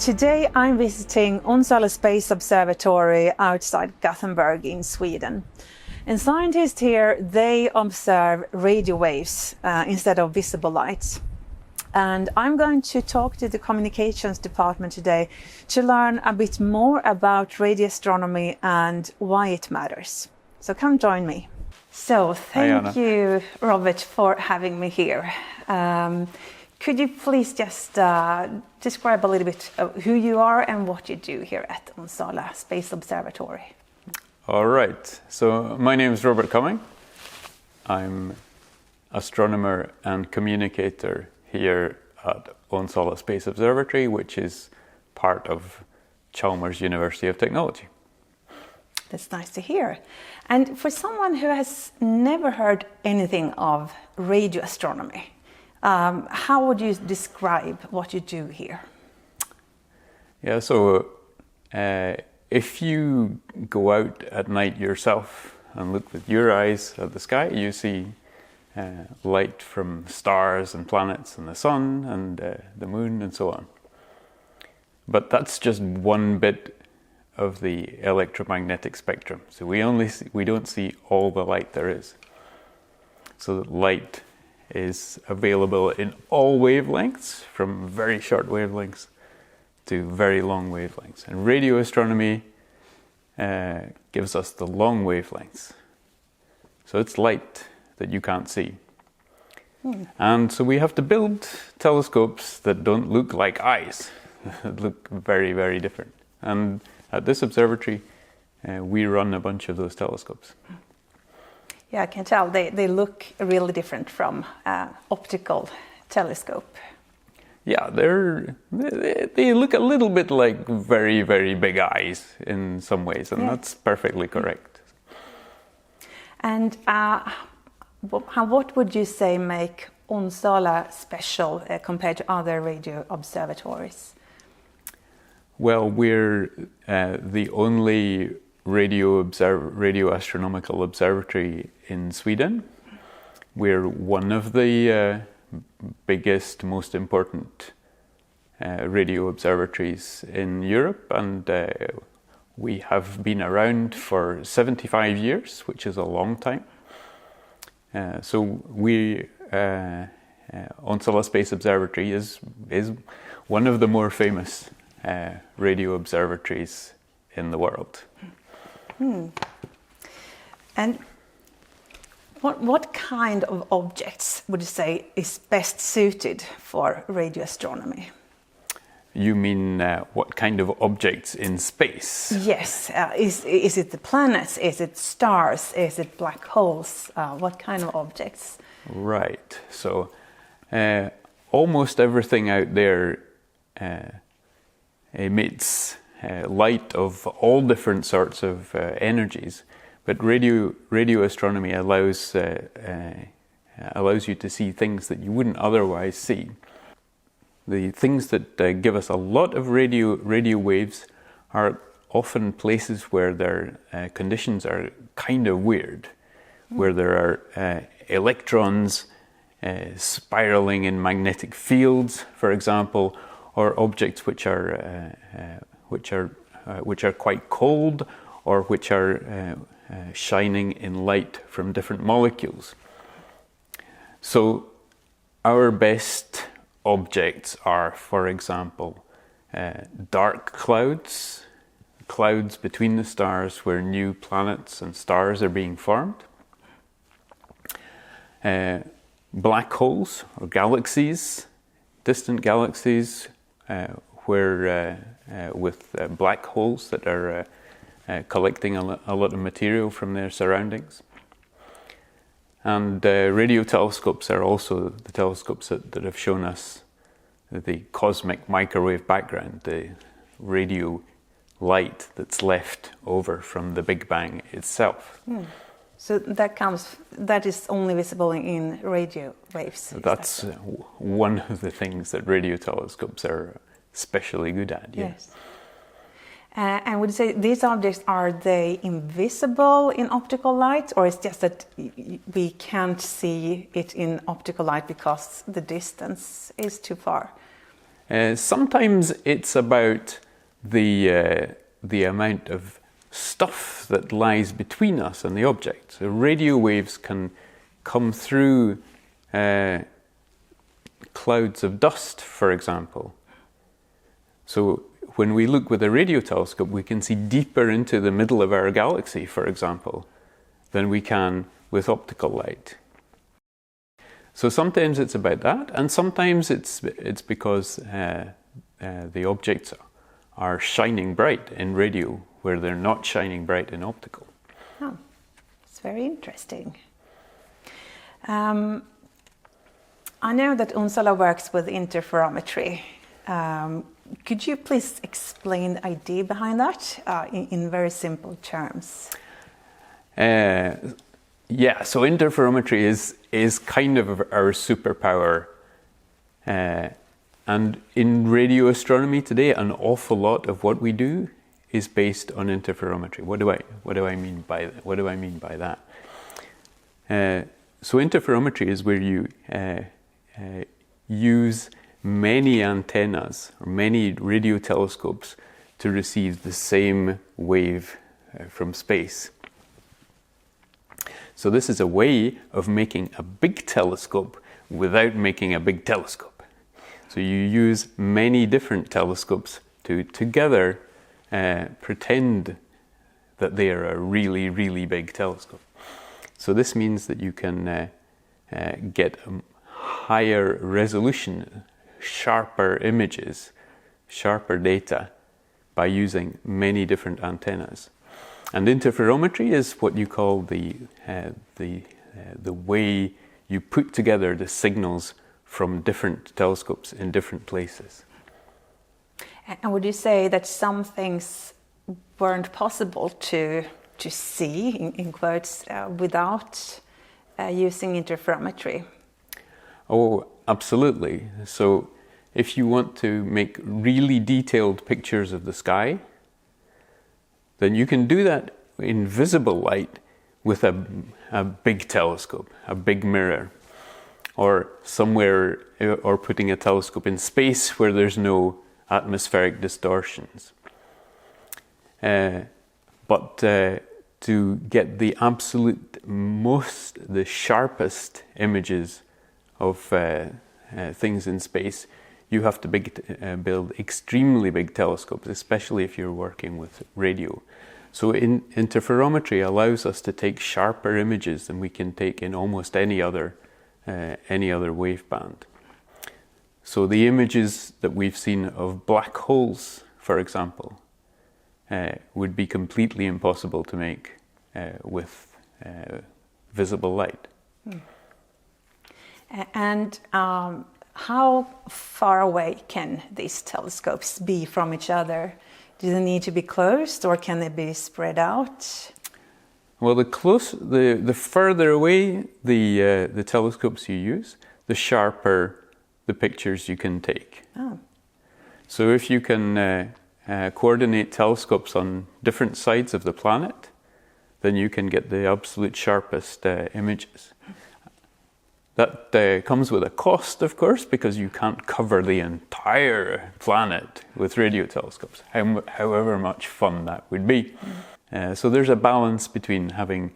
Today I'm visiting Onsala Space Observatory outside Gothenburg in Sweden. And scientists here, they observe radio waves instead of visible lights. And I'm going to talk to the communications department today to learn a bit more about radio astronomy and why it matters. So come join me. So thank you, Robert, for having me here. Could you please just describe a little bit of who you are and what you do here at Onsala Space Observatory? All right. So my name is Robert Cumming. I'm astronomer and communicator here at Onsala Space Observatory, which is part of Chalmers University of Technology. That's nice to hear. And for someone who has never heard anything of radio astronomy, how would you describe what you do here? Yeah, so if you go out at night yourself and look with your eyes at the sky, you see light from stars and planets and the sun and the moon and so on. But that's just one bit of the electromagnetic spectrum. So we don't see all the light there is. So light is available in all wavelengths, from very short wavelengths to very long wavelengths. And radio astronomy gives us the long wavelengths. So it's light that you can't see. And so we have to build telescopes that don't look like eyes, that look very, very different. And at this observatory, we run a bunch of those telescopes. Yeah, I can tell they look really different from optical telescope. Yeah, they look a little bit like very, very big eyes in some ways, and that's perfectly correct. And what would you say make Onsala special compared to other radio observatories? Well, we're the only radio astronomical observatory in Sweden. We're one of the biggest, most important radio observatories in Europe, and we have been around for 75 years, which is a long time. So Onsala Space Observatory is one of the more famous radio observatories in the world. And what kind of objects would you say is best suited for radio astronomy? You mean what kind of objects in space? Yes. Is it the planets? Is it stars? Is it black holes? What kind of objects? Right. So almost everything out there emits light of all different sorts of energies, but radio astronomy allows you to see things that you wouldn't otherwise see. The things that give us a lot of radio waves are often places where their conditions are kind of weird, where there are electrons spiraling in magnetic fields, for example, or objects which are quite cold, or which are shining in light from different molecules. So our best objects are, for example, dark clouds between the stars where new planets and stars are being formed, black holes or galaxies, distant galaxies, where with black holes that are collecting a lot of material from their surroundings. And radio telescopes are also the telescopes that have shown us the cosmic microwave background, the radio light that's left over from the Big Bang itself. So that is only visible in radio waves? That's one of the things that radio telescopes are especially good at, yes. And would you say these objects, are they invisible in optical light, or is it just that we can't see it in optical light because the distance is too far? Sometimes it's about the amount of stuff that lies between us and the object. So radio waves can come through clouds of dust, for example. So when we look with a radio telescope, we can see deeper into the middle of our galaxy, for example, than we can with optical light. So sometimes it's about that, and sometimes it's because the objects are shining bright in radio where they're not shining bright in optical. Oh, it's very interesting. I know that Onsala works with interferometry. Could you please explain the idea behind that in very simple terms? Yeah, so interferometry is kind of our superpower. And in radio astronomy today, an awful lot of what we do is based on interferometry. What do I mean by that? So interferometry is where you use many antennas or many radio telescopes to receive the same wave from space. So this is a way of making a big telescope without making a big telescope. So you use many different telescopes to together pretend that they are a really, really big telescope. So this means that you can get higher resolution, sharper images, sharper data by using many different antennas. And interferometry is what you call the way you put together the signals from different telescopes in different places. And would you say that some things weren't possible to see, in quotes, without using interferometry? Oh, absolutely. So if you want to make really detailed pictures of the sky, then you can do that in visible light with a big telescope, a big mirror, or somewhere, or putting a telescope in space where there's no atmospheric distortions. But to get the the sharpest images of things in space, you have to build extremely big telescopes, especially if you're working with radio. So interferometry allows us to take sharper images than we can take in almost any other wave band. So the images that we've seen of black holes, for example, would be completely impossible to make with visible light. And how far away can these telescopes be from each other? Do they need to be closed, or can they be spread out? Well, the further away the telescopes you use, the sharper the pictures you can take. Oh. So if you can coordinate telescopes on different sides of the planet, then you can get the absolute sharpest images. That comes with a cost, of course, because you can't cover the entire planet with radio telescopes, however much fun that would be. So there's a balance between having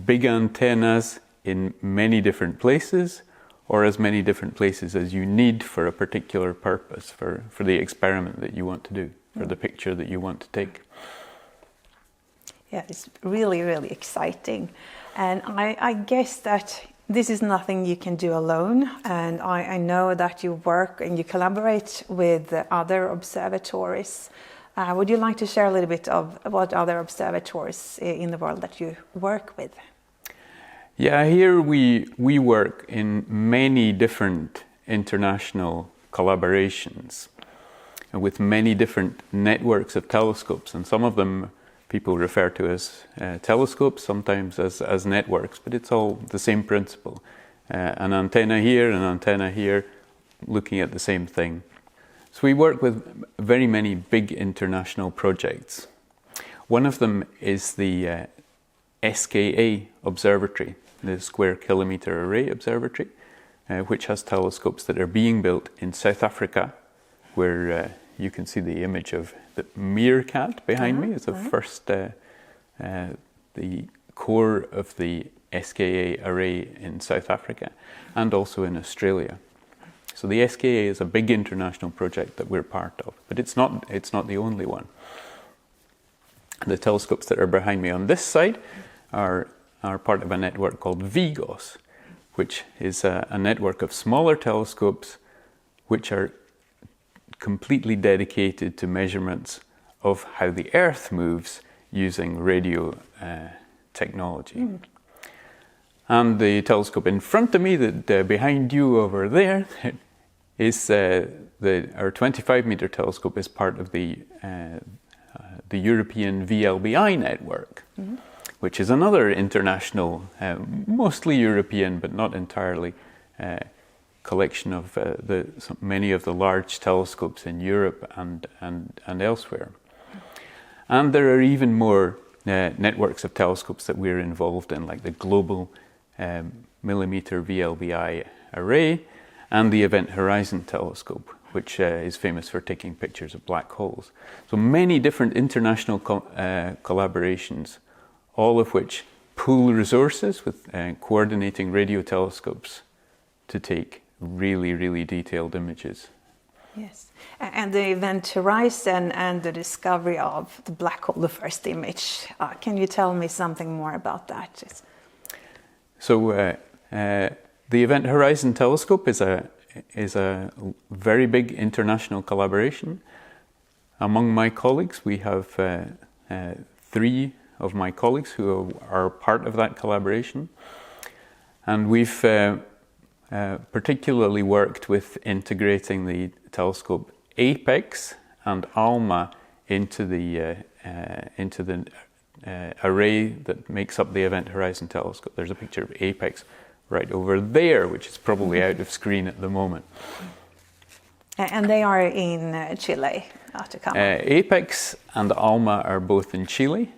big antennas in many different places, or as many different places as you need for a particular purpose, for the experiment that you want to do, for the picture that you want to take. Yeah, it's really, really exciting. And I guess that this is nothing you can do alone, and I know that you work and you collaborate with other observatories. Would you like to share a little bit of what other observatories in the world that you work with? Yeah, here we work in many different international collaborations with many different networks of telescopes, and some of them people refer to as telescopes, sometimes as networks, but it's all the same principle. An antenna here, looking at the same thing. So we work with very many big international projects. One of them is the SKA Observatory, the Square Kilometre Array Observatory, which has telescopes that are being built in South Africa where you can see the image of the meerkat behind me. It's the first, the core of the SKA array in South Africa and also in Australia. So the SKA is a big international project that we're part of, but it's not the only one. The telescopes that are behind me on this side are part of a network called VGOS, which is a network of smaller telescopes which are completely dedicated to measurements of how the Earth moves using radio technology. And the telescope in front of me, that behind you over there, is our 25-meter telescope is part of the European VLBI network, which is another international, mostly European but not entirely, collection of many of the large telescopes in Europe and elsewhere. And there are even more networks of telescopes that we're involved in, like the Global Millimeter VLBI Array and the Event Horizon Telescope, which is famous for taking pictures of black holes. So many different international collaborations, all of which pool resources with coordinating radio telescopes to take really, really detailed images. Yes, and the Event Horizon and the discovery of the black hole, the first image. Can you tell me something more about that? So the Event Horizon Telescope is a very big international collaboration. Among my colleagues, we have 3 of my colleagues who are part of that collaboration. And we've particularly worked with integrating the telescope APEX and ALMA into the array that makes up the Event Horizon Telescope. There's a picture of APEX right over there, which is probably out of screen at the moment. And they are in Chile, Atacama. APEX and ALMA are both in Chile,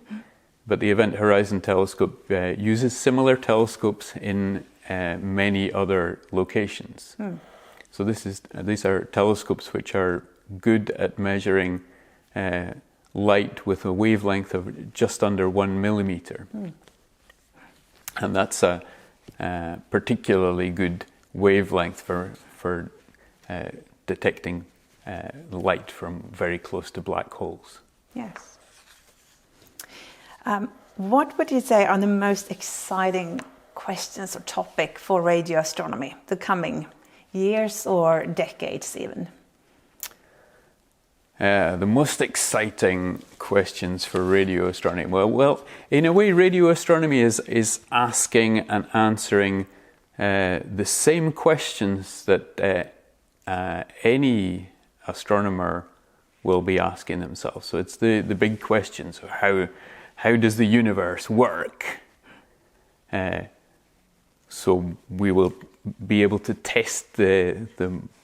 but the Event Horizon Telescope uses similar telescopes in many other locations. So these are telescopes which are good at measuring light with a wavelength of just under 1 millimeter. And that's a particularly good wavelength for detecting light from very close to black holes. Yes. What would you say are the most exciting questions or topic for radio astronomy, the coming years or decades even? The most exciting questions for radio astronomy. Well, in a way, radio astronomy is asking and answering the same questions that any astronomer will be asking themselves. So it's the big questions of how does the universe work? So we will be able to test the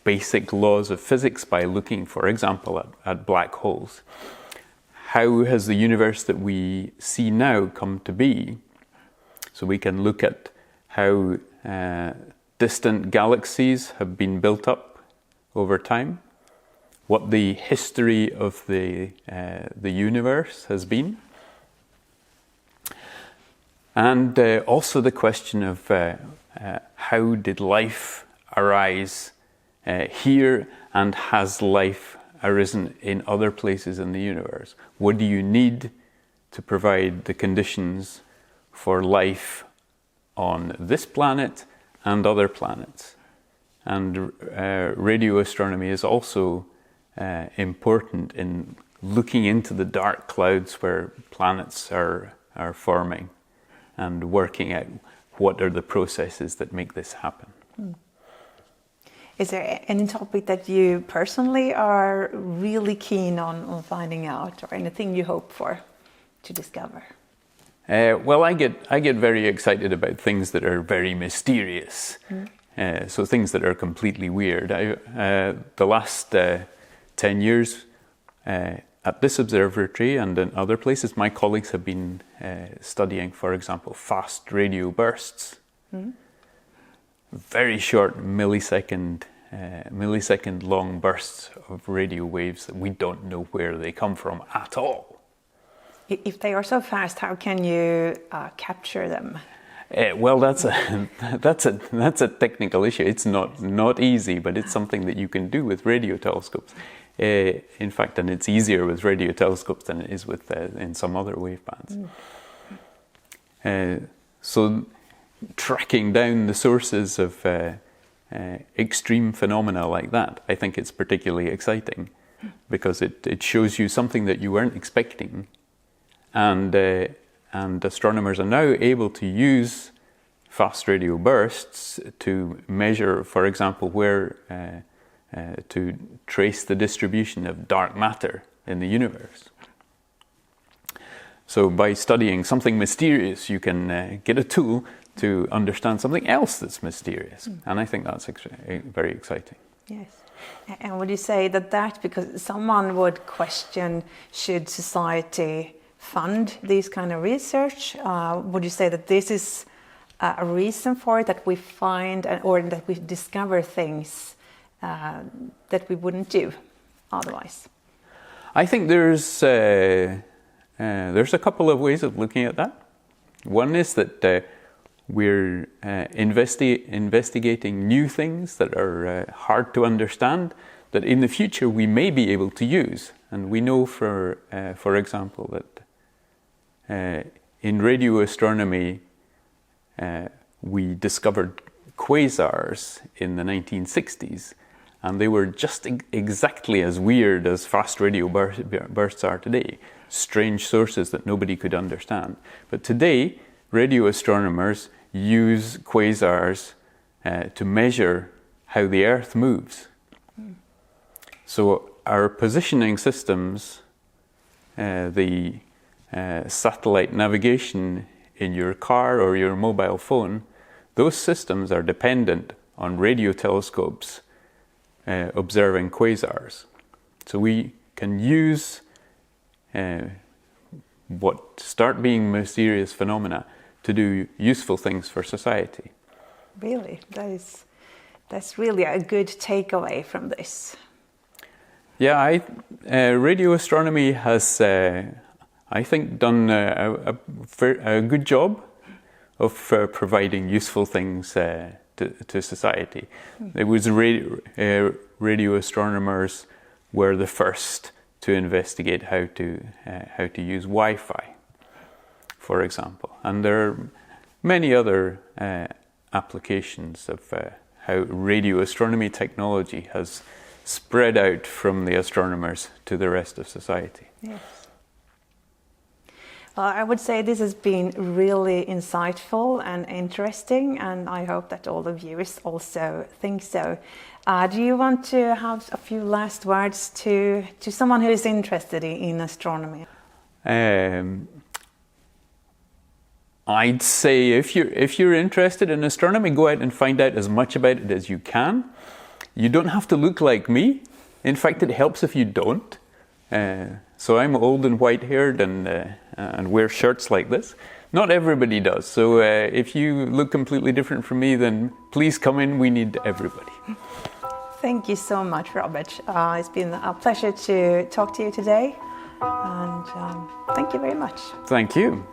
basic laws of physics by looking, for example, at black holes. How has the universe that we see now come to be? So we can look at how distant galaxies have been built up over time, what the history of the universe has been, and also the question of how did life arise here, and has life arisen in other places in the universe? What do you need to provide the conditions for life on this planet and other planets? And radio astronomy is also important in looking into the dark clouds where planets are forming and working out what are the processes that make this happen. Is there any topic that you personally are really keen on finding out, or anything you hope for to discover? Well, I get very excited about things that are very mysterious. So things that are completely weird. The last 10 years at this observatory and in other places, my colleagues have been studying, for example, fast radio bursts. Very short millisecond millisecond long bursts of radio waves that we don't know where they come from at all. If they are so fast, how can you capture them? Well, that's a technical issue. It's not easy, but it's something that you can do with radio telescopes. In fact, and it's easier with radio telescopes than it is with in some other wavebands. So tracking down the sources of extreme phenomena like that, I think it's particularly exciting because it shows you something that you weren't expecting, and astronomers are now able to use fast radio bursts to measure, for example, where to trace the distribution of dark matter in the universe. So by studying something mysterious, you can get a tool to understand something else that's mysterious. And I think that's very exciting. Yes. And would you say that because someone would question, should society fund this kind of research? Would you say that this is a reason for it, that we find or that we discover things that we wouldn't do otherwise? I think there's a couple of ways of looking at that. One is that we're investigating new things that are hard to understand, that in the future we may be able to use. And we know, for example, that in radio astronomy we discovered quasars in the 1960s, and they were just exactly as weird as fast radio bursts are today. Strange sources that nobody could understand. But today, radio astronomers use quasars to measure how the Earth moves. So our positioning systems, the satellite navigation in your car or your mobile phone, those systems are dependent on radio telescopes observing quasars. So we can use what start being mysterious phenomena to do useful things for society. Really, that's really a good takeaway from this. Yeah, radio astronomy has, I think, done a good job of providing useful things to society. It was radio astronomers were the first to investigate how to use Wi-Fi, for example. And there are many other applications of how radio astronomy technology has spread out from the astronomers to the rest of society. Yes. Well, I would say this has been really insightful and interesting, and I hope that all the viewers also think so. Do you want to have a few last words to someone who is interested in astronomy? I'd say if you're interested in astronomy, go out and find out as much about it as you can. You don't have to look like me. In fact, it helps if you don't. So I'm old and white-haired and wear shirts like this. Not everybody does. So if you look completely different from me, then please come in. We need everybody. Thank you so much, Robert. It's been a pleasure to talk to you today. And thank you very much. Thank you.